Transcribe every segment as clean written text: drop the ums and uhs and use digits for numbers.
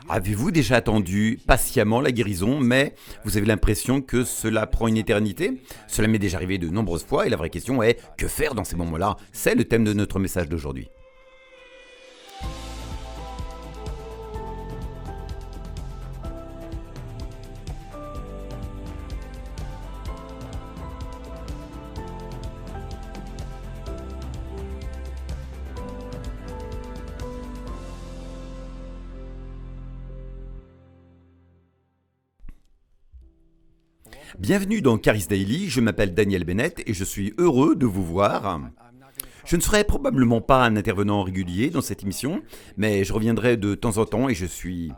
Avez-vous déjà attendu patiemment la guérison, mais vous avez l'impression que cela prend une éternité? Cela m'est déjà arrivé de nombreuses fois et la vraie question est, que faire dans ces moments-là? C'est le thème de notre message d'aujourd'hui. Bienvenue dans Charis Daily, je m'appelle Daniel Bennett et je suis heureux de vous voir. Je ne serai probablement pas un intervenant régulier dans cette émission, mais je reviendrai de temps en temps et je suis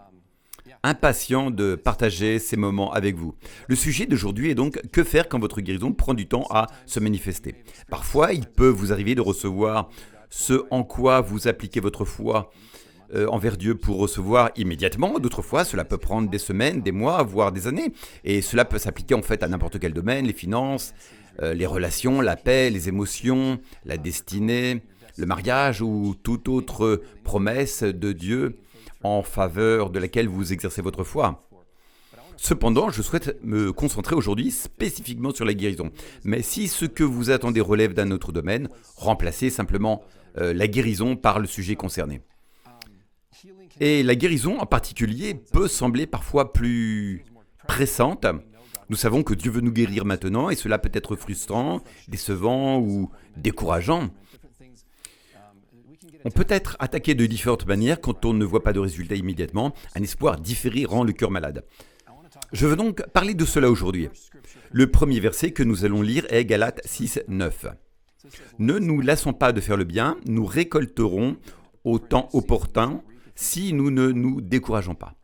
impatient de partager ces moments avec vous. Le sujet d'aujourd'hui est donc que faire quand votre guérison prend du temps à se manifester. Parfois, il peut vous arriver de recevoir ce en quoi vous appliquez votre foi envers Dieu pour recevoir immédiatement. D'autres fois, cela peut prendre des semaines, des mois, voire des années. Et cela peut s'appliquer en fait à n'importe quel domaine, les finances, les relations, la paix, les émotions, la destinée, le mariage ou toute autre promesse de Dieu en faveur de laquelle vous exercez votre foi. Cependant, je souhaite me concentrer aujourd'hui spécifiquement sur la guérison. Mais si ce que vous attendez relève d'un autre domaine, remplacez simplement la guérison par le sujet concerné. Et la guérison en particulier peut sembler parfois plus pressante. Nous savons que Dieu veut nous guérir maintenant et cela peut être frustrant, décevant ou décourageant. On peut être attaqué de différentes manières quand on ne voit pas de résultat immédiatement. Un espoir différé rend le cœur malade. Je veux donc parler de cela aujourd'hui. Le premier verset que nous allons lire est Galates 6, 9. « Ne nous lassons pas de faire le bien, nous récolterons au temps opportun si nous ne nous décourageons pas. »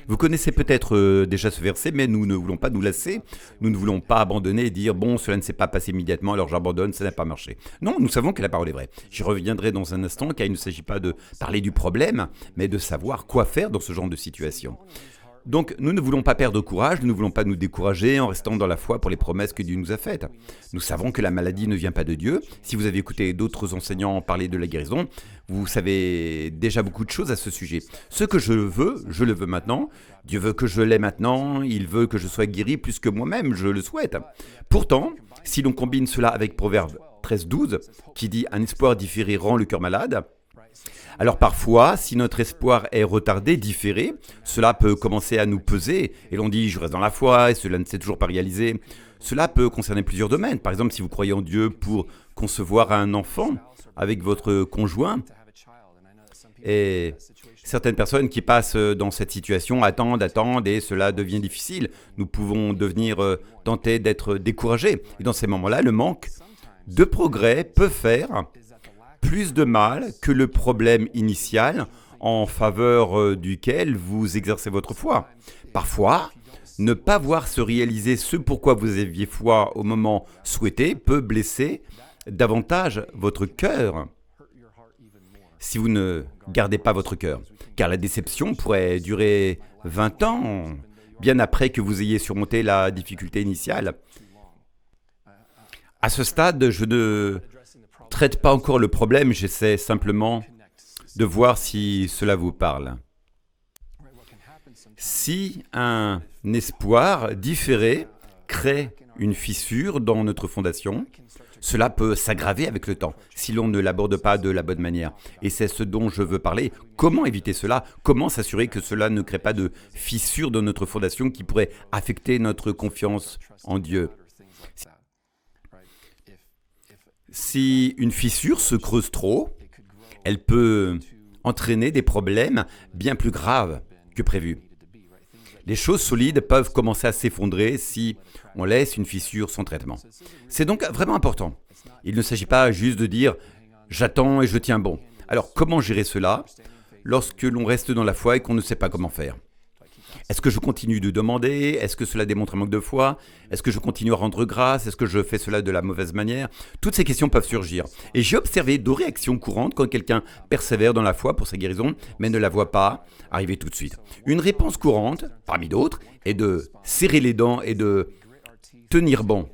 Vous connaissez peut-être déjà ce verset, mais nous ne voulons pas nous lasser, nous ne voulons pas abandonner et dire « bon, cela ne s'est pas passé immédiatement, alors j'abandonne, ça n'a pas marché ». Non, nous savons que la parole est vraie. J'y reviendrai dans un instant, car il ne s'agit pas de parler du problème, mais de savoir quoi faire dans ce genre de situation. Donc, nous ne voulons pas perdre courage, nous ne voulons pas nous décourager en restant dans la foi pour les promesses que Dieu nous a faites. Nous savons que la maladie ne vient pas de Dieu. Si vous avez écouté d'autres enseignants parler de la guérison, vous savez déjà beaucoup de choses à ce sujet. Ce que je le veux maintenant. Dieu veut que je l'aie maintenant, il veut que je sois guéri plus que moi-même, je le souhaite. Pourtant, si l'on combine cela avec Proverbe 13, 12, qui dit « Un espoir différé rend le cœur malade », alors parfois, si notre espoir est retardé, différé, cela peut commencer à nous peser et l'on dit « je reste dans la foi » et cela ne s'est toujours pas réalisé. Cela peut concerner plusieurs domaines. Par exemple, si vous croyez en Dieu pour concevoir un enfant avec votre conjoint, et certaines personnes qui passent dans cette situation attendent et cela devient difficile. Nous pouvons devenir tentés d'être découragés. Et dans ces moments-là, le manque de progrès peut faire plus de mal que le problème initial en faveur duquel vous exercez votre foi. Parfois, ne pas voir se réaliser ce pourquoi vous aviez foi au moment souhaité peut blesser davantage votre cœur si vous ne gardez pas votre cœur. Car la déception pourrait durer 20 ans, bien après que vous ayez surmonté la difficulté initiale. À ce stade, je ne traite pas encore le problème, j'essaie simplement de voir si cela vous parle. Si un espoir différé crée une fissure dans notre fondation, cela peut s'aggraver avec le temps, si l'on ne l'aborde pas de la bonne manière. Et c'est ce dont je veux parler. Comment éviter cela? Comment s'assurer que cela ne crée pas de fissure dans notre fondation qui pourrait affecter notre confiance en Dieu? Si une fissure se creuse trop, elle peut entraîner des problèmes bien plus graves que prévu. Les choses solides peuvent commencer à s'effondrer si on laisse une fissure sans traitement. C'est donc vraiment important. Il ne s'agit pas juste de dire « j'attends et je tiens bon ». Alors comment gérer cela lorsque l'on reste dans la foi et qu'on ne sait pas comment faire? Est-ce que je continue de demander? Est-ce que cela démontre un manque de foi? Est-ce que je continue à rendre grâce? Est-ce que je fais cela de la mauvaise manière? Toutes ces questions peuvent surgir. Et j'ai observé deux réactions courantes quand quelqu'un persévère dans la foi pour sa guérison, mais ne la voit pas arriver tout de suite. Une réponse courante, parmi d'autres, est de serrer les dents et de tenir bon.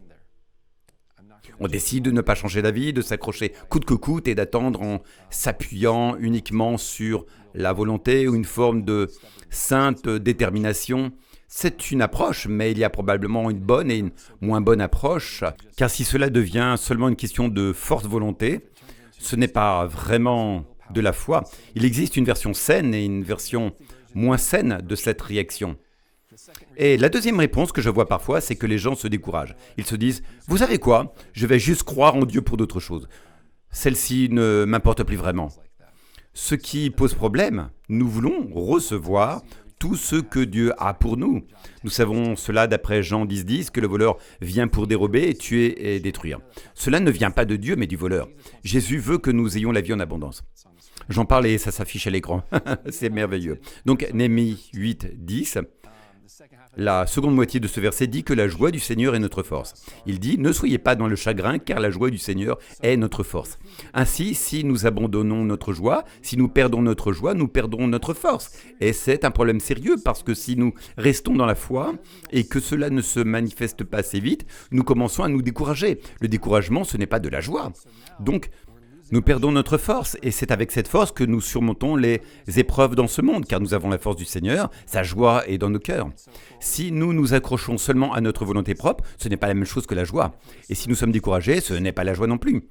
On décide de ne pas changer d'avis, de s'accrocher coûte que coûte et d'attendre en s'appuyant uniquement sur la volonté ou une forme de sainte détermination. C'est une approche, mais il y a probablement une bonne et une moins bonne approche, car si cela devient seulement une question de forte volonté, ce n'est pas vraiment de la foi. Il existe une version saine et une version moins saine de cette réaction. Et la deuxième réponse que je vois parfois, c'est que les gens se découragent. Ils se disent « Vous savez quoi? Je vais juste croire en Dieu pour d'autres choses. Celle-ci ne m'importe plus vraiment. » Ce qui pose problème, nous voulons recevoir tout ce que Dieu a pour nous. Nous savons cela d'après Jean 10,10, que le voleur vient pour dérober, tuer et détruire. Cela ne vient pas de Dieu, mais du voleur. Jésus veut que nous ayons la vie en abondance. J'en parle et ça s'affiche à l'écran. C'est merveilleux. Donc, Néhémie 8,10, la seconde moitié de ce verset dit que la joie du Seigneur est notre force. Il dit « Ne soyez pas dans le chagrin, car la joie du Seigneur est notre force. » Ainsi, si nous abandonnons notre joie, si nous perdons notre joie, nous perdrons notre force. Et c'est un problème sérieux, parce que si nous restons dans la foi et que cela ne se manifeste pas assez vite, nous commençons à nous décourager. Le découragement, ce n'est pas de la joie. Donc, nous perdons notre force, et c'est avec cette force que nous surmontons les épreuves dans ce monde, car nous avons la force du Seigneur, sa joie est dans nos cœurs. Si nous nous accrochons seulement à notre volonté propre, ce n'est pas la même chose que la joie. Et si nous sommes découragés, ce n'est pas la joie non plus.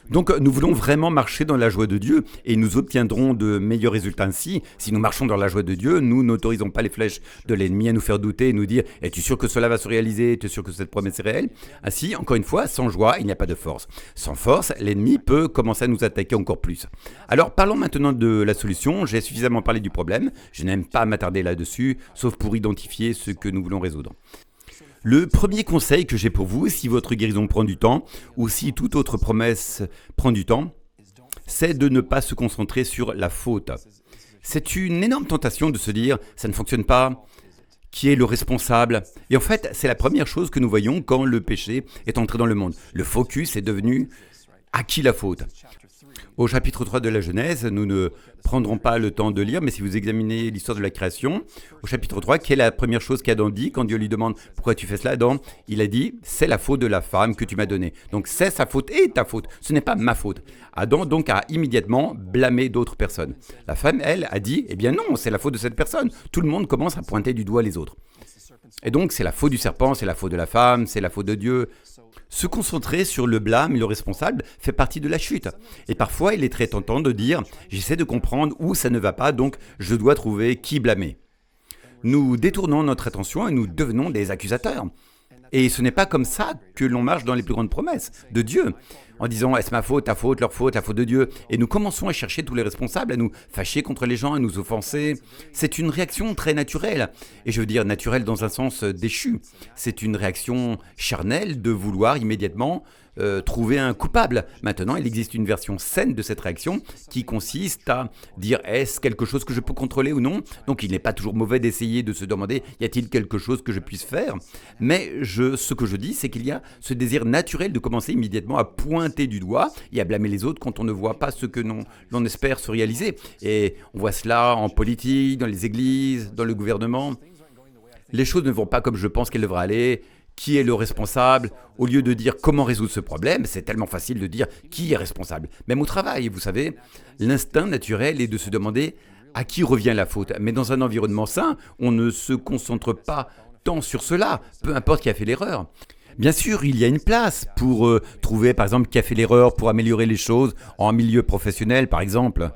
Donc nous voulons vraiment marcher dans la joie de Dieu, et nous obtiendrons de meilleurs résultats ainsi. Si nous marchons dans la joie de Dieu, nous n'autorisons pas les flèches de l'ennemi à nous faire douter et nous dire « Es-tu sûr que cela va se réaliser? Es-tu sûr que cette promesse est réelle ?» Ainsi, encore une fois, sans joie, il n'y a pas de force. Sans force, l'ennemi peut commencer à nous attaquer encore plus. Alors parlons maintenant de la solution. J'ai suffisamment parlé du problème. Je n'aime pas m'attarder là-dessus, sauf pour identifier ce que nous voulons résoudre. Le premier conseil que j'ai pour vous, si votre guérison prend du temps, ou si toute autre promesse prend du temps, c'est de ne pas se concentrer sur la faute. C'est une énorme tentation de se dire « ça ne fonctionne pas ». Qui est le responsable? Et en fait, c'est la première chose que nous voyons quand le péché est entré dans le monde. Le focus est devenu « à qui la faute ?» Au chapitre 3 de la Genèse, nous ne prendrons pas le temps de lire, mais si vous examinez l'histoire de la création, au chapitre 3, quelle est la première chose qu'Adam dit quand Dieu lui demande « Pourquoi tu fais cela, Adam ?» Il a dit « C'est la faute de la femme que tu m'as donnée. » Donc c'est sa faute et ta faute, ce n'est pas ma faute. Adam donc a immédiatement blâmé d'autres personnes. La femme, elle, a dit « Eh bien non, c'est la faute de cette personne. » Tout le monde commence à pointer du doigt les autres. Et donc c'est la faute du serpent, c'est la faute de la femme, c'est la faute de Dieu. Se concentrer sur le blâme et le responsable fait partie de la chute. Et parfois, il est très tentant de dire « j'essaie de comprendre où ça ne va pas, donc je dois trouver qui blâmer ». Nous détournons notre attention et nous devenons des accusateurs. Et ce n'est pas comme ça que l'on marche dans les plus grandes promesses de Dieu, en disant « est-ce ma faute, ta faute, leur faute, la faute de Dieu ?» Et nous commençons à chercher tous les responsables, à nous fâcher contre les gens, à nous offenser. C'est une réaction très naturelle, et je veux dire naturelle dans un sens déchu. C'est une réaction charnelle de vouloir immédiatement trouver un coupable. Maintenant, il existe une version saine de cette réaction qui consiste à dire « est-ce quelque chose que je peux contrôler ou non ?» Donc il n'est pas toujours mauvais d'essayer de se demander « y a-t-il quelque chose que je puisse faire ?» Mais ce que je dis, c'est qu'il y a ce désir naturel de commencer immédiatement à pointer du doigt et à blâmer les autres quand on ne voit pas ce que l'on espère se réaliser. Et on voit cela en politique, dans les églises, dans le gouvernement. Les choses ne vont pas comme je pense qu'elles devraient aller. Qui est le responsable? Au lieu de dire comment résoudre ce problème, c'est tellement facile de dire qui est responsable. Même au travail, vous savez, l'instinct naturel est de se demander à qui revient la faute. Mais dans un environnement sain, on ne se concentre pas tant sur cela, peu importe qui a fait l'erreur. Bien sûr, il y a une place pour trouver, par exemple, qui a fait l'erreur pour améliorer les choses en milieu professionnel, par exemple.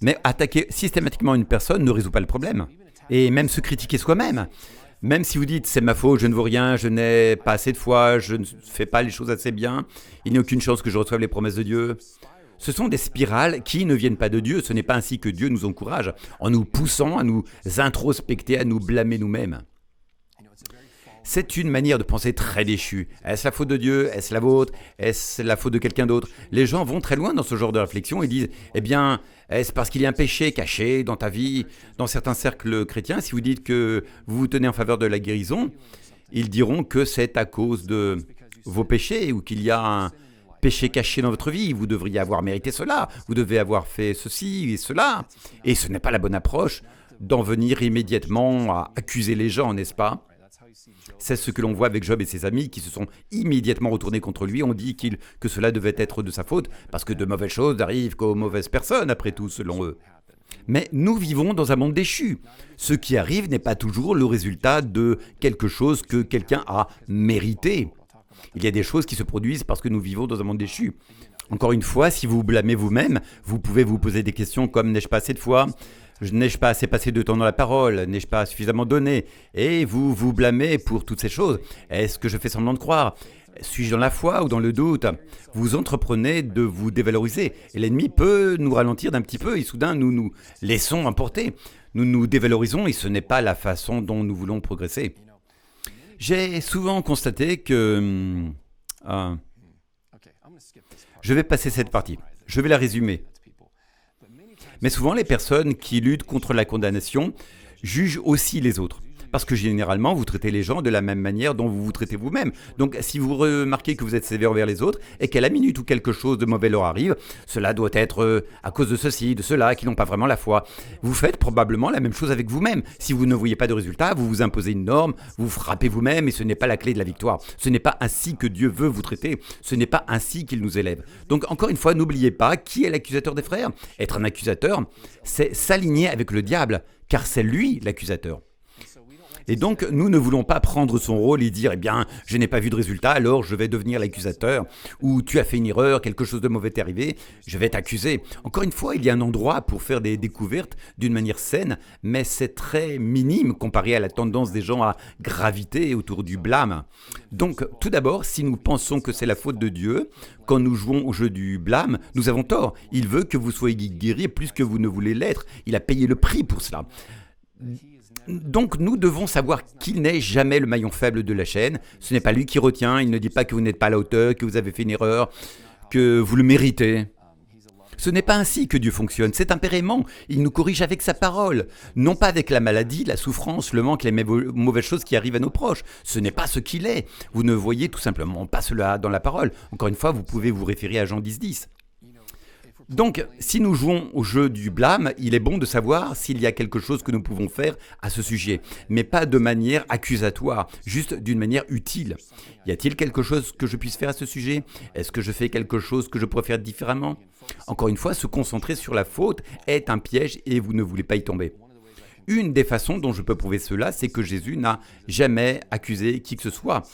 Mais attaquer systématiquement une personne ne résout pas le problème. Et même se critiquer soi-même. Même si vous dites « c'est ma faute, je ne vaux rien, je n'ai pas assez de foi, je ne fais pas les choses assez bien, il n'y a aucune chance que je reçoive les promesses de Dieu », ce sont des spirales qui ne viennent pas de Dieu. Ce n'est pas ainsi que Dieu nous encourage, en nous poussant à nous introspecter, à nous blâmer nous-mêmes. C'est une manière de penser très déchue. Est-ce la faute de Dieu? Est-ce la vôtre? Est-ce la faute de quelqu'un d'autre? Les gens vont très loin dans ce genre de réflexion et disent « Eh bien, est-ce parce qu'il y a un péché caché dans ta vie ?» Dans certains cercles chrétiens, si vous dites que vous vous tenez en faveur de la guérison, ils diront que c'est à cause de vos péchés ou qu'il y a un péché caché dans votre vie. Vous devriez avoir mérité cela, vous devez avoir fait ceci et cela. Et ce n'est pas la bonne approche d'en venir immédiatement à accuser les gens, n'est-ce pas? C'est ce que l'on voit avec Job et ses amis qui se sont immédiatement retournés contre lui. On dit que cela devait être de sa faute parce que de mauvaises choses n'arrivent qu'aux mauvaises personnes, après tout, selon eux. Mais nous vivons dans un monde déchu. Ce qui arrive n'est pas toujours le résultat de quelque chose que quelqu'un a mérité. Il y a des choses qui se produisent parce que nous vivons dans un monde déchu. Encore une fois, si vous blâmez vous-même, vous pouvez vous poser des questions comme n'ai-je pas assez de foi ? N'ai-je pas assez passé de temps dans la parole ? N'ai-je pas suffisamment donné ? Et vous vous blâmez pour toutes ces choses. Est-ce que je fais semblant de croire ? Suis-je dans la foi ou dans le doute ? Vous entreprenez de vous dévaloriser. Et l'ennemi peut nous ralentir d'un petit peu et soudain nous nous laissons emporter. Nous nous dévalorisons et ce n'est pas la façon dont nous voulons progresser. J'ai souvent constaté que... je vais passer cette partie. Je vais la résumer. Mais souvent, les personnes qui luttent contre la condamnation jugent aussi les autres. Parce que généralement, vous traitez les gens de la même manière dont vous vous traitez vous-même. Donc, si vous remarquez que vous êtes sévère envers les autres et qu'à la minute où quelque chose de mauvais leur arrive, cela doit être à cause de ceci, de cela, qui n'ont pas vraiment la foi. Vous faites probablement la même chose avec vous-même. Si vous ne voyez pas de résultat, vous vous imposez une norme, vous frappez vous-même et ce n'est pas la clé de la victoire. Ce n'est pas ainsi que Dieu veut vous traiter. Ce n'est pas ainsi qu'il nous élève. Donc, encore une fois, n'oubliez pas qui est l'accusateur des frères. Être un accusateur, c'est s'aligner avec le diable, car c'est lui l'accusateur. Et donc, nous ne voulons pas prendre son rôle et dire « Eh bien, je n'ai pas vu de résultat, alors je vais devenir l'accusateur. » Ou « Tu as fait une erreur, quelque chose de mauvais t'est arrivé, je vais t'accuser. » Encore une fois, il y a un endroit pour faire des découvertes d'une manière saine, mais c'est très minime comparé à la tendance des gens à graviter autour du blâme. Donc, tout d'abord, si nous pensons que c'est la faute de Dieu, quand nous jouons au jeu du blâme, nous avons tort. Il veut que vous soyez guéris plus que vous ne voulez l'être. Il a payé le prix pour cela. Donc nous devons savoir qu'il n'est jamais le maillon faible de la chaîne. Ce n'est pas lui qui retient, il ne dit pas que vous n'êtes pas à la hauteur, que vous avez fait une erreur, que vous le méritez. Ce n'est pas ainsi que Dieu fonctionne, c'est un pérément. Il nous corrige avec sa parole, non pas avec la maladie, la souffrance, le manque, les mauvaises choses qui arrivent à nos proches. Ce n'est pas ce qu'il est. Vous ne voyez tout simplement pas cela dans la parole. Encore une fois, vous pouvez vous référer à Jean 10. Donc, si nous jouons au jeu du blâme, il est bon de savoir s'il y a quelque chose que nous pouvons faire à ce sujet, mais pas de manière accusatoire, juste d'une manière utile. Y a-t-il quelque chose que je puisse faire à ce sujet ? Est-ce que je fais quelque chose que je pourrais faire différemment ? Encore une fois, se concentrer sur la faute est un piège et vous ne voulez pas y tomber. Une des façons dont je peux prouver cela, c'est que Jésus n'a jamais accusé qui que ce soit.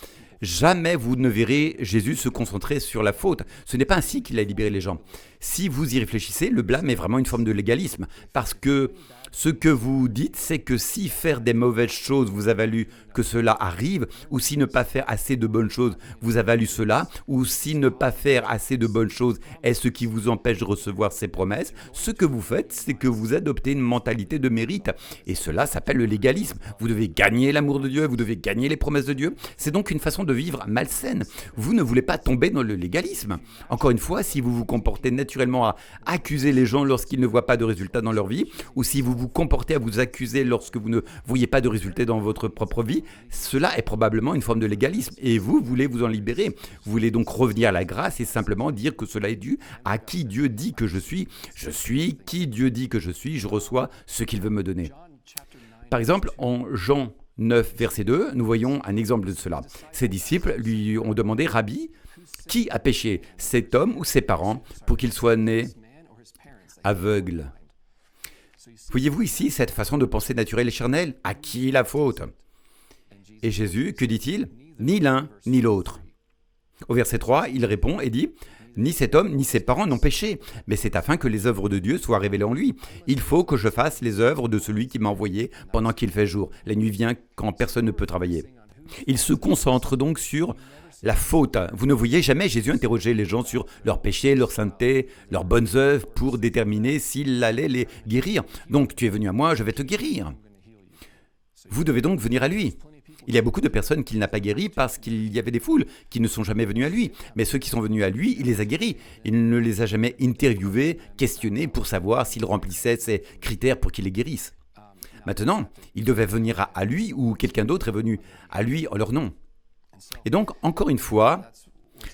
Jamais vous ne verrez Jésus se concentrer sur la faute. Ce n'est pas ainsi qu'il a libéré les gens. Si vous y réfléchissez, le blâme est vraiment une forme de légalisme. Parce que ce que vous dites, c'est que si faire des mauvaises choses vous a valu que cela arrive, ou si ne pas faire assez de bonnes choses vous a valu cela, ou si ne pas faire assez de bonnes choses est ce qui vous empêche de recevoir ces promesses, ce que vous faites, c'est que vous adoptez une mentalité de mérite. Et cela s'appelle le légalisme. Vous devez gagner l'amour de Dieu, vous devez gagner les promesses de Dieu. C'est donc une façon de vivre malsaine. Vous ne voulez pas tomber dans le légalisme. Encore une fois, si vous vous comportez naturellement à accuser les gens lorsqu'ils ne voient pas de résultats dans leur vie, ou si vous vous comportez à vous accuser lorsque vous ne voyez pas de résultats dans votre propre vie, cela est probablement une forme de légalisme et vous voulez vous en libérer. Vous voulez donc revenir à la grâce et simplement dire que cela est dû à qui Dieu dit que je suis qui Dieu dit que je suis, je reçois ce qu'il veut me donner. Par exemple, en Jean 9, verset 2, nous voyons un exemple de cela. Ses disciples lui ont demandé « Rabbi, qui a péché, cet homme ou ses parents, pour qu'il soit né aveugle ?» Voyez-vous ici cette façon de penser naturelle et charnelle ? À qui la faute ? Et Jésus, que dit-il ? Ni l'un, ni l'autre. Au verset 3, il répond et dit « Ni cet homme, ni ses parents n'ont péché, mais c'est afin que les œuvres de Dieu soient révélées en lui. Il faut que je fasse les œuvres de celui qui m'a envoyé pendant qu'il fait jour. La nuit vient quand personne ne peut travailler. » Il se concentre donc sur la faute. Vous ne voyez jamais Jésus interroger les gens sur leurs péchés, leur sainteté, leurs bonnes œuvres pour déterminer s'il allait les guérir. Donc, tu es venu à moi, je vais te guérir. Vous devez donc venir à lui. Il y a beaucoup de personnes qu'il n'a pas guéries parce qu'il y avait des foules qui ne sont jamais venues à lui. Mais ceux qui sont venus à lui, il les a guéris. Il ne les a jamais interviewés, questionnés pour savoir s'ils remplissaient ces critères pour qu'il les guérisse. Maintenant, il devait venir à lui ou quelqu'un d'autre est venu à lui en leur nom. Et donc, encore une fois,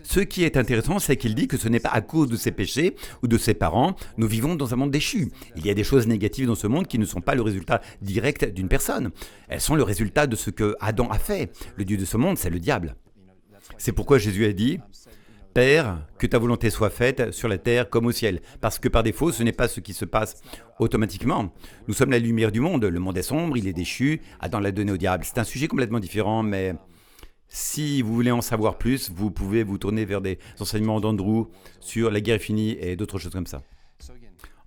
ce qui est intéressant, c'est qu'il dit que ce n'est pas à cause de ses péchés ou de ses parents, nous vivons dans un monde déchu. Il y a des choses négatives dans ce monde qui ne sont pas le résultat direct d'une personne. Elles sont le résultat de ce que Adam a fait. Le Dieu de ce monde, c'est le diable. C'est pourquoi Jésus a dit Père, que ta volonté soit faite sur la terre comme au ciel. Parce que par défaut, ce n'est pas ce qui se passe automatiquement. Nous sommes la lumière du monde. Le monde est sombre, il est déchu. Adam l'a donné au diable. C'est un sujet complètement différent, mais si vous voulez en savoir plus, vous pouvez vous tourner vers des enseignements d'Andrew sur la guerre est finie et d'autres choses comme ça.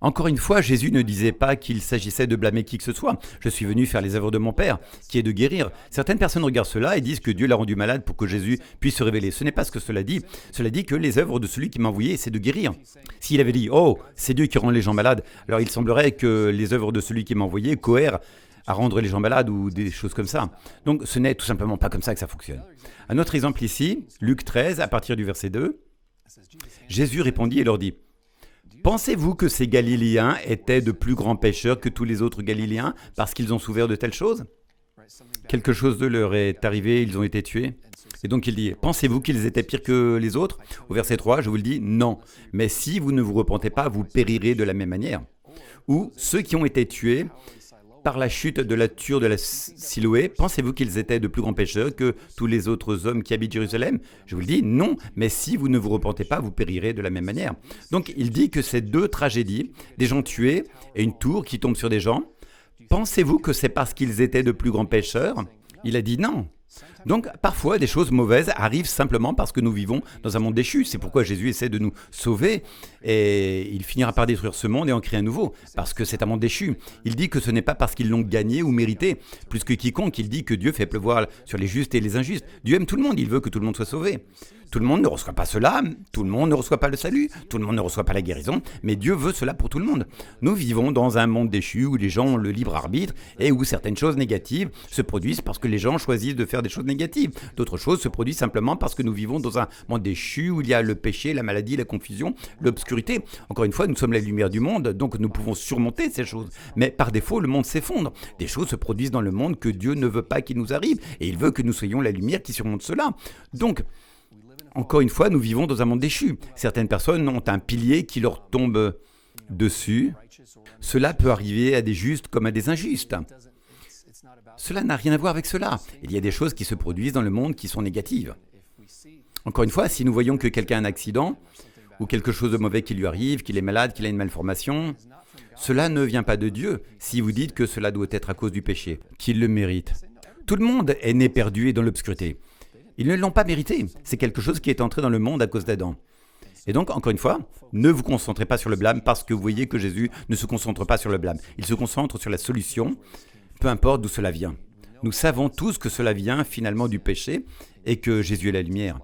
Encore une fois, Jésus ne disait pas qu'il s'agissait de blâmer qui que ce soit. Je suis venu faire les œuvres de mon Père, qui est de guérir. Certaines personnes regardent cela et disent que Dieu l'a rendu malade pour que Jésus puisse se révéler. Ce n'est pas ce que cela dit. Cela dit que les œuvres de celui qui m'a envoyé, c'est de guérir. S'il avait dit « Oh, c'est Dieu qui rend les gens malades », alors il semblerait que les œuvres de celui qui m'a envoyé cohèrent à rendre les gens malades ou des choses comme ça. Donc ce n'est tout simplement pas comme ça que ça fonctionne. Un autre exemple ici, Luc 13, à partir du verset 2. Jésus répondit et leur dit: pensez-vous que ces Galiléens étaient de plus grands pécheurs que tous les autres Galiléens parce qu'ils ont souffert de telles choses? Quelque chose de leur est arrivé, ils ont été tués. Et donc il dit, pensez-vous qu'ils étaient pires que les autres? Au verset 3, je vous le dis, non. Mais si vous ne vous repentez pas, vous périrez de la même manière. Ou ceux qui ont été tués par la chute de la tour de la Siloé, pensez-vous qu'ils étaient de plus grands pécheurs que tous les autres hommes qui habitent Jérusalem? Je vous le dis, non, mais si vous ne vous repentez pas, vous périrez de la même manière. Donc il dit que ces deux tragédies, des gens tués et une tour qui tombe sur des gens, pensez-vous que c'est parce qu'ils étaient de plus grands pécheurs? Il a dit non. Donc parfois des choses mauvaises arrivent simplement parce que nous vivons dans un monde déchu. C'est pourquoi Jésus essaie de nous sauver et il finira par détruire ce monde et en créer un nouveau, parce que c'est un monde déchu. Il dit que ce n'est pas parce qu'ils l'ont gagné ou mérité. Plus que quiconque, il dit que Dieu fait pleuvoir sur les justes et les injustes. Dieu aime tout le monde, il veut que tout le monde soit sauvé. Tout le monde ne reçoit pas cela, tout le monde ne reçoit pas le salut, tout le monde ne reçoit pas la guérison, mais Dieu veut cela pour tout le monde. Nous vivons dans un monde déchu où les gens ont le libre arbitre et où certaines choses négatives se produisent parce que les gens choisissent de faire des choses négatives. D'autres choses se produisent simplement parce que nous vivons dans un monde déchu où il y a le péché, la maladie, la confusion, l'obscurité. Encore une fois, nous sommes la lumière du monde, donc nous pouvons surmonter ces choses. Mais par défaut, le monde s'effondre. Des choses se produisent dans le monde que Dieu ne veut pas qu'il nous arrive et il veut que nous soyons la lumière qui surmonte cela. Donc, encore une fois, nous vivons dans un monde déchu. Certaines personnes ont un pilier qui leur tombe dessus. Cela peut arriver à des justes comme à des injustes. Cela n'a rien à voir avec cela. Il y a des choses qui se produisent dans le monde qui sont négatives. Encore une fois, si nous voyons que quelqu'un a un accident ou quelque chose de mauvais qui lui arrive, qu'il est malade, qu'il a une malformation, cela ne vient pas de Dieu si vous dites que cela doit être à cause du péché, qu'il le mérite. Tout le monde est né perdu et dans l'obscurité. Ils ne l'ont pas mérité. C'est quelque chose qui est entré dans le monde à cause d'Adam. Et donc, encore une fois, ne vous concentrez pas sur le blâme parce que vous voyez que Jésus ne se concentre pas sur le blâme. Il se concentre sur la solution, peu importe d'où cela vient. Nous savons tous que cela vient finalement du péché et que Jésus est la lumière.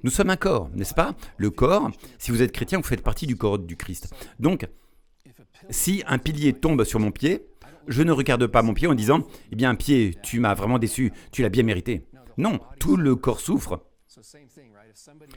Nous sommes un corps, n'est-ce pas? Le corps, si vous êtes chrétien, vous faites partie du corps du Christ. Donc, si un pilier tombe sur mon pied, je ne regarde pas mon pied en disant « Eh bien, pied, tu m'as vraiment déçu, tu l'as bien mérité. » Non, tout le corps souffre.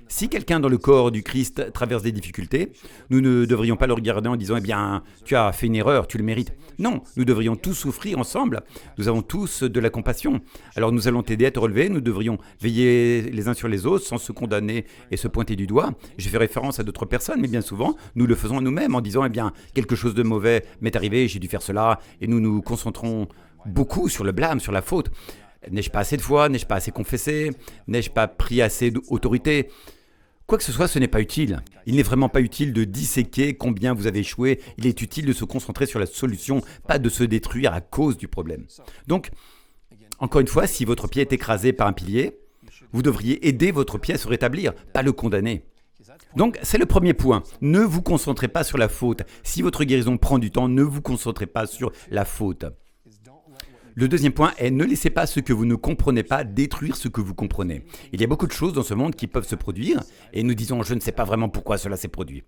Si quelqu'un dans le corps du Christ traverse des difficultés, nous ne devrions pas le regarder en disant « Eh bien, tu as fait une erreur, tu le mérites. » Non, nous devrions tous souffrir ensemble. Nous avons tous de la compassion. Alors nous allons t'aider à te relever. Nous devrions veiller les uns sur les autres sans se condamner et se pointer du doigt. Je fais référence à d'autres personnes, mais bien souvent, nous le faisons à nous-mêmes en disant « Eh bien, quelque chose de mauvais m'est arrivé, j'ai dû faire cela. » Et nous nous concentrons beaucoup sur le blâme, sur la faute. N'ai-je pas assez de foi? N'ai-je pas assez confessé? N'ai-je pas pris assez d'autorité? Quoi que ce soit, ce n'est pas utile. Il n'est vraiment pas utile de disséquer combien vous avez échoué. Il est utile de se concentrer sur la solution, pas de se détruire à cause du problème. Donc, encore une fois, si votre pied est écrasé par un pilier, vous devriez aider votre pied à se rétablir, pas le condamner. Donc, c'est le premier point. Ne vous concentrez pas sur la faute. Si votre guérison prend du temps, ne vous concentrez pas sur la faute. Le deuxième point est ne laissez pas ce que vous ne comprenez pas détruire ce que vous comprenez. Il y a beaucoup de choses dans ce monde qui peuvent se produire et nous disons je ne sais pas vraiment pourquoi cela s'est produit.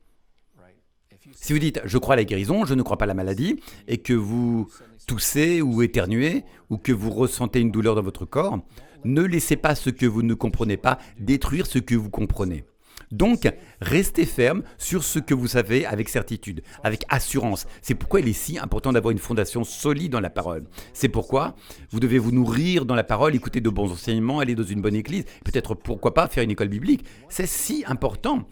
Si vous dites je crois à la guérison, je ne crois pas à la maladie et que vous toussez ou éternuez ou que vous ressentez une douleur dans votre corps, ne laissez pas ce que vous ne comprenez pas détruire ce que vous comprenez. Donc, restez ferme sur ce que vous savez avec certitude, avec assurance. C'est pourquoi il est si important d'avoir une fondation solide dans la parole. C'est pourquoi vous devez vous nourrir dans la parole, écouter de bons enseignements, aller dans une bonne église, peut-être pourquoi pas faire une école biblique. C'est si important,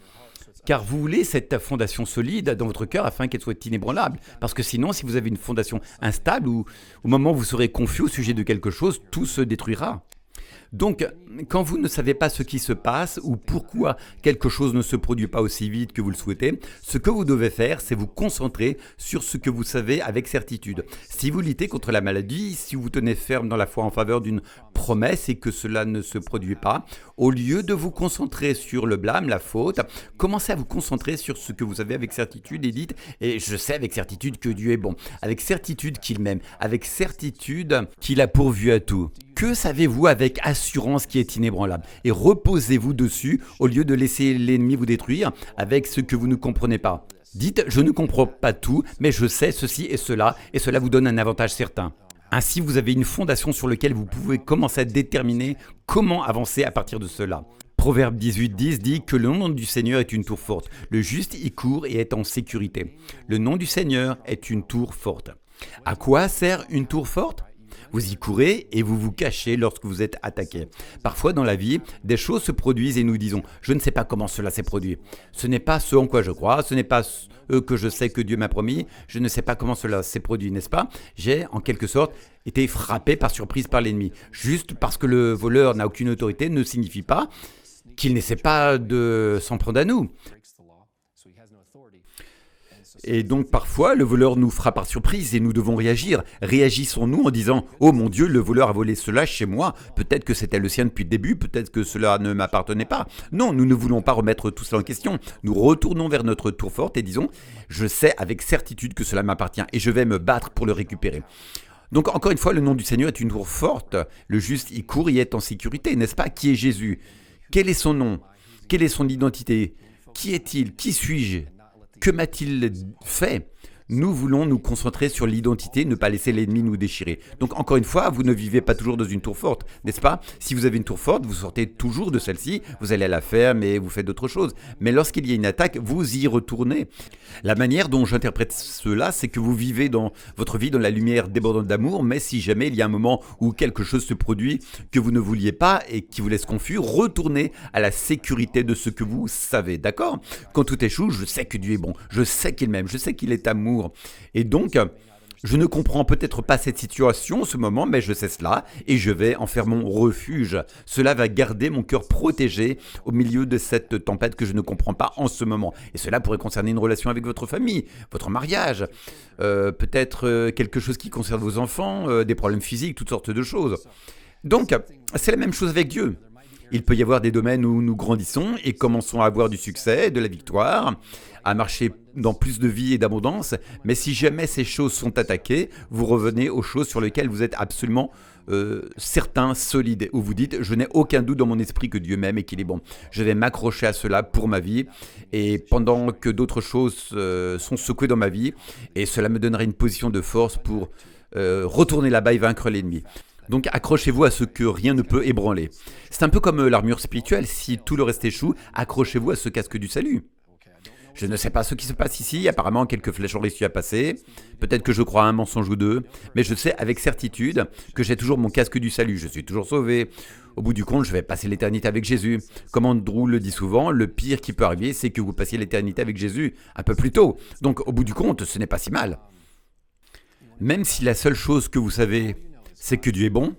car vous voulez cette fondation solide dans votre cœur afin qu'elle soit inébranlable. Parce que sinon, si vous avez une fondation instable, ou au moment où vous serez confus au sujet de quelque chose, tout se détruira. Donc, quand vous ne savez pas ce qui se passe ou pourquoi quelque chose ne se produit pas aussi vite que vous le souhaitez, ce que vous devez faire, c'est vous concentrer sur ce que vous savez avec certitude. Si vous luttez contre la maladie, si vous tenez ferme dans la foi en faveur d'une promesse et que cela ne se produit pas, au lieu de vous concentrer sur le blâme, la faute, commencez à vous concentrer sur ce que vous savez avec certitude et dites « Et je sais avec certitude que Dieu est bon, avec certitude qu'il m'aime, avec certitude qu'il a pourvu à tout. » Que savez-vous avec assurance qui est inébranlable? Et reposez-vous dessus au lieu de laisser l'ennemi vous détruire avec ce que vous ne comprenez pas. Dites, je ne comprends pas tout, mais je sais ceci et cela vous donne un avantage certain. Ainsi, vous avez une fondation sur laquelle vous pouvez commencer à déterminer comment avancer à partir de cela. Proverbe 18:10 dit que le nom du Seigneur est une tour forte. Le juste y court et est en sécurité. Le nom du Seigneur est une tour forte. À quoi sert une tour forte? Vous y courez et vous vous cachez lorsque vous êtes attaqué. Parfois dans la vie, des choses se produisent et nous disons « Je ne sais pas comment cela s'est produit. Ce n'est pas ce en quoi je crois, ce n'est pas ce que je sais que Dieu m'a promis. Je ne sais pas comment cela s'est produit, n'est-ce pas ?» J'ai en quelque sorte été frappé par surprise par l'ennemi. Juste parce que le voleur n'a aucune autorité ne signifie pas qu'il n'essaie pas de s'en prendre à nous. Et donc parfois, le voleur nous frappe par surprise et nous devons réagir. Réagissons-nous en disant « Oh mon Dieu, le voleur a volé cela chez moi. Peut-être que c'était le sien depuis le début, peut-être que cela ne m'appartenait pas. » Non, nous ne voulons pas remettre tout cela en question. Nous retournons vers notre tour forte et disons « Je sais avec certitude que cela m'appartient et je vais me battre pour le récupérer. » Donc encore une fois, le nom du Seigneur est une tour forte. Le juste y court et est en sécurité, n'est-ce pas? Qui est Jésus? Quel est son nom? Quelle est son identité? Qui est-il? Qui suis-je? Que m'a-t-il fait? Nous voulons nous concentrer sur l'identité, ne pas laisser l'ennemi nous déchirer. Donc encore une fois, vous ne vivez pas toujours dans une tour forte, n'est-ce pas? Si vous avez une tour forte, vous sortez toujours de celle-ci, vous allez à la ferme et vous faites d'autres choses. Mais lorsqu'il y a une attaque, vous y retournez. La manière dont j'interprète cela, c'est que vous vivez dans votre vie dans la lumière débordante d'amour, mais si jamais il y a un moment où quelque chose se produit que vous ne vouliez pas et qui vous laisse confus, retournez à la sécurité de ce que vous savez, d'accord? Quand tout échoue, je sais que Dieu est bon, je sais qu'il m'aime, je sais qu'il est amour. Et donc, je ne comprends peut-être pas cette situation en ce moment, mais je sais cela et je vais en faire mon refuge. Cela va garder mon cœur protégé au milieu de cette tempête que je ne comprends pas en ce moment. Et cela pourrait concerner une relation avec votre famille, votre mariage, peut-être quelque chose qui concerne vos enfants, des problèmes physiques, toutes sortes de choses. Donc, c'est la même chose avec Dieu. Il peut y avoir des domaines où nous grandissons et commençons à avoir du succès, de la victoire, à marcher dans plus de vie et d'abondance. Mais si jamais ces choses sont attaquées, vous revenez aux choses sur lesquelles vous êtes absolument certain, solide, où vous dites « Je n'ai aucun doute dans mon esprit que Dieu m'aime et qu'il est bon. Je vais m'accrocher à cela pour ma vie. Et pendant que d'autres choses sont secouées dans ma vie, et cela me donnera une position de force pour retourner là-bas et vaincre l'ennemi. » Donc accrochez-vous à ce que rien ne peut ébranler. C'est un peu comme l'armure spirituelle, si tout le reste échoue, accrochez-vous à ce casque du salut. Je ne sais pas ce qui se passe ici, apparemment quelques flèches ont réussi à passer, peut-être que je crois à un mensonge ou deux, mais je sais avec certitude que j'ai toujours mon casque du salut, je suis toujours sauvé. Au bout du compte, je vais passer l'éternité avec Jésus. Comme Andrew le dit souvent, le pire qui peut arriver, c'est que vous passiez l'éternité avec Jésus un peu plus tôt. Donc au bout du compte, ce n'est pas si mal. Même si la seule chose que vous savez, c'est que Dieu est bon,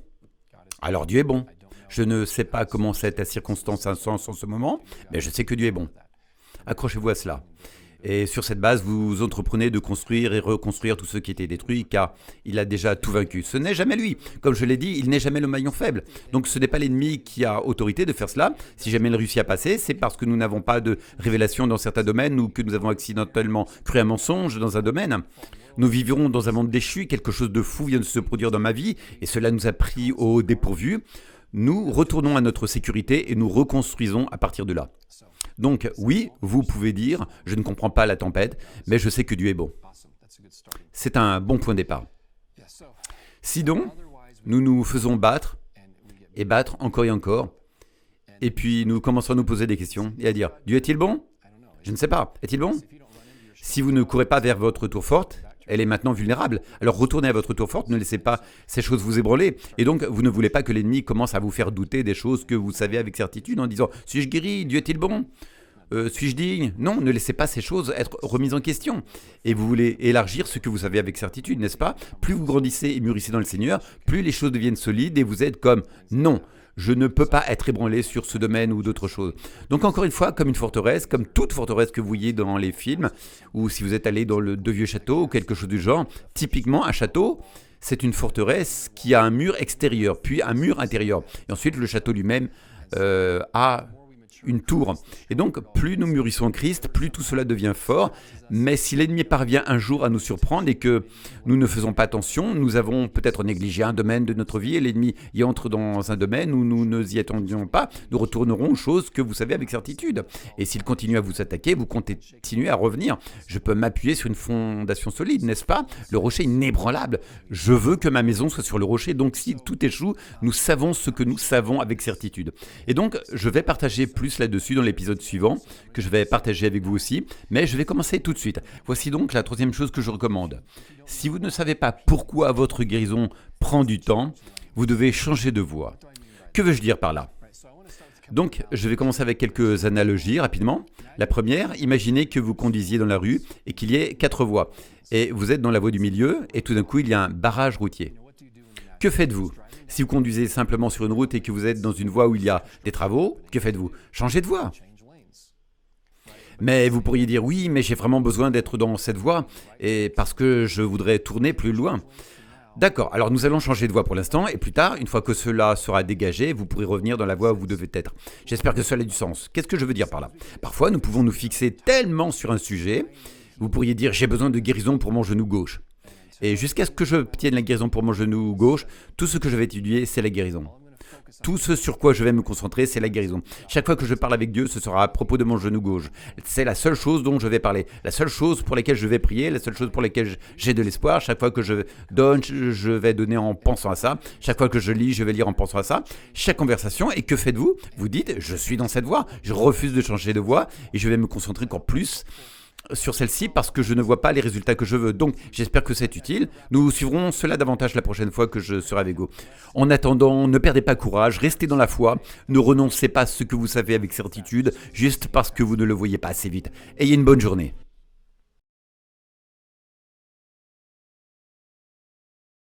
alors Dieu est bon. Je ne sais pas comment cette circonstance a un sens en ce moment, mais je sais que Dieu est bon. Accrochez-vous à cela. Et sur cette base, vous entreprenez de construire et reconstruire tout ce qui était détruit, car il a déjà tout vaincu. Ce n'est jamais lui. Comme je l'ai dit, il n'est jamais le maillon faible. Donc ce n'est pas l'ennemi qui a autorité de faire cela. Si jamais il réussit à passer, c'est parce que nous n'avons pas de révélation dans certains domaines ou que nous avons accidentellement cru un mensonge dans un domaine. Nous vivrons dans un monde déchu, quelque chose de fou vient de se produire dans ma vie, et cela nous a pris au dépourvu. Nous retournons à notre sécurité et nous reconstruisons à partir de là. Donc oui, vous pouvez dire, je ne comprends pas la tempête, mais je sais que Dieu est bon. C'est un bon point de départ. Sinon, nous nous faisons battre, et battre encore et encore, et puis nous commençons à nous poser des questions et à dire, Dieu est-il bon? Je ne sais pas, est-il bon? Si vous ne courez pas vers votre tour forte, elle est maintenant vulnérable. Alors retournez à votre tour forte, ne laissez pas ces choses vous ébranler. Et donc, vous ne voulez pas que l'ennemi commence à vous faire douter des choses que vous savez avec certitude en disant « Suis-je guéri? Dieu est-il bon? Suis-je digne ?» Non, ne laissez pas ces choses être remises en question. Et vous voulez élargir ce que vous savez avec certitude, n'est-ce pas? Plus vous grandissez et mûrissez dans le Seigneur, plus les choses deviennent solides et vous êtes comme « Non, Je ne peux pas être ébranlé sur ce domaine ou d'autres choses. Donc encore une fois, comme une forteresse, comme toute forteresse que vous voyez dans les films, ou si vous êtes allé dans de vieux châteaux ou quelque chose du genre, typiquement un château, c'est une forteresse qui a un mur extérieur, puis un mur intérieur. Et ensuite, le château lui-même a une tour. Et donc, plus nous mûrissons en Christ, plus tout cela devient fort. Mais si l'ennemi parvient un jour à nous surprendre et que nous ne faisons pas attention, nous avons peut-être négligé un domaine de notre vie et l'ennemi y entre dans un domaine où nous ne y attendions pas, nous retournerons aux choses que vous savez avec certitude. Et s'il continue à vous attaquer, vous continuez à revenir. Je peux m'appuyer sur une fondation solide, n'est-ce pas? Le rocher inébranlable. Je veux que ma maison soit sur le rocher. Donc si tout échoue, nous savons ce que nous savons avec certitude. Et donc, je vais partager plus là-dessus dans l'épisode suivant, que je vais partager avec vous aussi. Mais je vais commencer tout de suite. Voici donc la troisième chose que je recommande. Si vous ne savez pas pourquoi votre guérison prend du temps, vous devez changer de voie. Que veux-je dire par là? Donc, je vais commencer avec quelques analogies rapidement. La première, imaginez que vous conduisiez dans la rue et qu'il y ait 4 voies. Et vous êtes dans la voie du milieu et tout d'un coup, il y a un barrage routier. Que faites-vous? Si vous conduisez simplement sur une route et que vous êtes dans une voie où il y a des travaux, que faites-vous? Changez de voie. Mais vous pourriez dire, oui, mais j'ai vraiment besoin d'être dans cette voie, et parce que je voudrais tourner plus loin. D'accord, alors nous allons changer de voie pour l'instant, et plus tard, une fois que cela sera dégagé, vous pourrez revenir dans la voie où vous devez être. J'espère que cela a du sens. Qu'est-ce que je veux dire par là? Parfois, nous pouvons nous fixer tellement sur un sujet, vous pourriez dire, j'ai besoin de guérison pour mon genou gauche. Et jusqu'à ce que j'obtienne la guérison pour mon genou gauche, tout ce que je vais étudier, c'est la guérison. Tout ce sur quoi je vais me concentrer, c'est la guérison. Chaque fois que je parle avec Dieu, ce sera à propos de mon genou gauche. C'est la seule chose dont je vais parler. La seule chose pour laquelle je vais prier, la seule chose pour laquelle j'ai de l'espoir. Chaque fois que je donne, je vais donner en pensant à ça. Chaque fois que je lis, je vais lire en pensant à ça. Chaque conversation, et que faites-vous? Vous dites, je suis dans cette voie, je refuse de changer de voie, et je vais me concentrer encore plus sur celle-ci parce que je ne vois pas les résultats que je veux. Donc, j'espère que c'est utile. Nous suivrons cela davantage la prochaine fois que je serai avec vous. En attendant, ne perdez pas courage, restez dans la foi, ne renoncez pas à ce que vous savez avec certitude, juste parce que vous ne le voyez pas assez vite. Ayez une bonne journée.